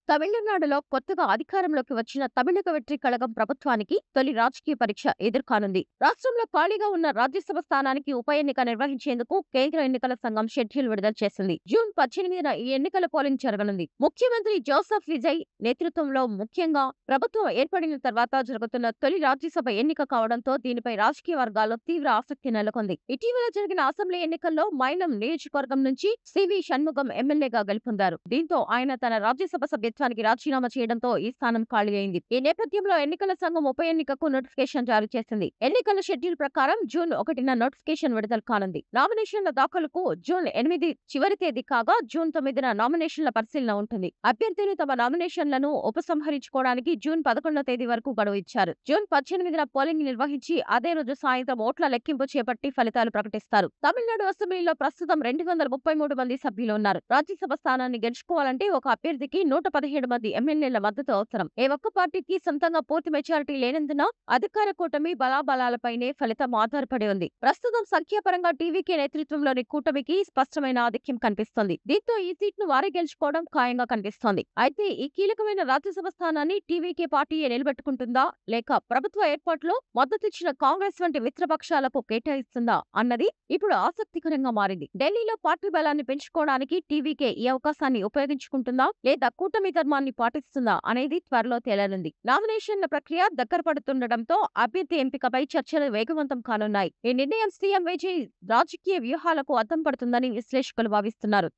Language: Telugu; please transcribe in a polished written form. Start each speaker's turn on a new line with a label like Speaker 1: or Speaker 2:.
Speaker 1: తమిళనాడులో కొత్తగా అధికారంలోకి వచ్చిన తమిళక వెట్రి కళగం ప్రభుత్వానికి తొలి రాజకీయ పరీక్ష ఎదుర్కానుంది. రాష్ట్రంలో ఖాళీగా ఉన్న రాజ్యసభ స్థానానికి ఉప ఎన్నిక నిర్వహించేందుకు కేంద్ర ఎన్నికల సంఘం షెడ్యూల్ విడుదల చేసింది. జూన్ 18న ఈ ఎన్నికల పోలింగ్ జరగనుంది. ముఖ్యమంత్రి జోసెఫ్ విజయ్ నేతృత్వంలో ముఖ్యంగా ప్రభుత్వం ఏర్పడిన తర్వాత జరుగుతున్న తొలి రాజ్యసభ ఎన్నిక కావడంతో దీనిపై రాజకీయ వర్గాల్లో తీవ్ర ఆసక్తి నెలకొంది. ఇటీవల జరిగిన అసెంబ్లీ ఎన్నికల్లో మైనం నియోజకవర్గం నుంచి సివి షణ్ముగం ఎమ్మెల్యేగా గెలుపొందారు. దీంతో ఆయన తన రాజ్యసభ సభ్యత్వానికి రాజీనామా చేయడంతో ఈ స్థానం ఖాళీ అయింది. ఈ నేపథ్యంలో ఎన్నికల సంఘం ఉప ఎన్నికకు నోటిఫికేషన్ జారీ చేసింది. ఎన్నికల షెడ్యూల్ ప్రకారం జూన్ 1న నోటిఫికేషన్ విడుదల కానుంది. నామినేషన్ల దాఖలుకు జూన్ 8 చివరి తేదీ కాగా జూన్ 9న నామినేషన్ల పరిశీలన ఉంటుంది. అభ్యర్థులు తమ నామినేషన్లను ఉపసంహరించుకోవడానికి జూన్ 11వ తేదీ వరకు గడువు ఇచ్చారు. జూన్ 18న పోలింగ్ నిర్వహించి అదే రోజు సాయంత్రం ఓట్ల లెక్కింపు చేపట్టి ఫలితాలు ప్రకటిస్తారు. తమిళనాడు అసెంబ్లీలో ప్రస్తుతం 233 మంది సభ్యులు ఉన్నారు. రాజ్యసభ స్థానాన్ని గెలుచుకోవాలంటే ఒక అభ్యర్థికి 117 మంది ఎమ్మెల్యేల మద్దతు అవసరం. ఏ ఒక్క పార్టీకి సొంతంగా పూర్తి మెజారిటీ లేనందున అధికార కూటమి బలాబలాలపైనే ఫలితం ఆధారపడి ఉంది. ప్రస్తుతం సంఖ్యాపరంగా టీవీకే నేతృత్వంలోని కూటమికి స్పష్టమైన ఆధిక్యం కనిపిస్తోంది. దీంతో ఈ సీట్ను వారే గెలుచుకోవడం ఖాయంగా కనిపిస్తోంది. అయితే ఈ కీలకమైన రాజ్యసభ స్థానాన్ని టీవీకే పార్టీయే నిలబెట్టుకుంటుందా లేక ప్రభుత్వ ఏర్పాటులో మద్దతిచ్చిన కాంగ్రెస్ వంటి మిత్రపక్షాలకు కేటాయిస్తుందా అన్నది ఇప్పుడు ఆసక్తికరంగా మారింది. ఢిల్లీలో పార్టీ బలాన్ని పెంచుకోవడానికి టీవీకే ఈ అవకాశాన్ని ఉపయోగించుకుంటుందా లేదా కూటమి ధర్మాన్ని పాటిస్తుందా అనేది త్వరలో తేలనుంది. నామినేషన్ల ప్రక్రియ దగ్గర పడుతుండటంతో అభ్యర్థి ఎంపికపై చర్చలు వేగవంతం కానున్నాయి. ఈ నిర్ణయం సీఎం విజయ్ రాజకీయ వ్యూహాలకు అద్దం పడుతుందని విశ్లేషకులు భావిస్తున్నారు.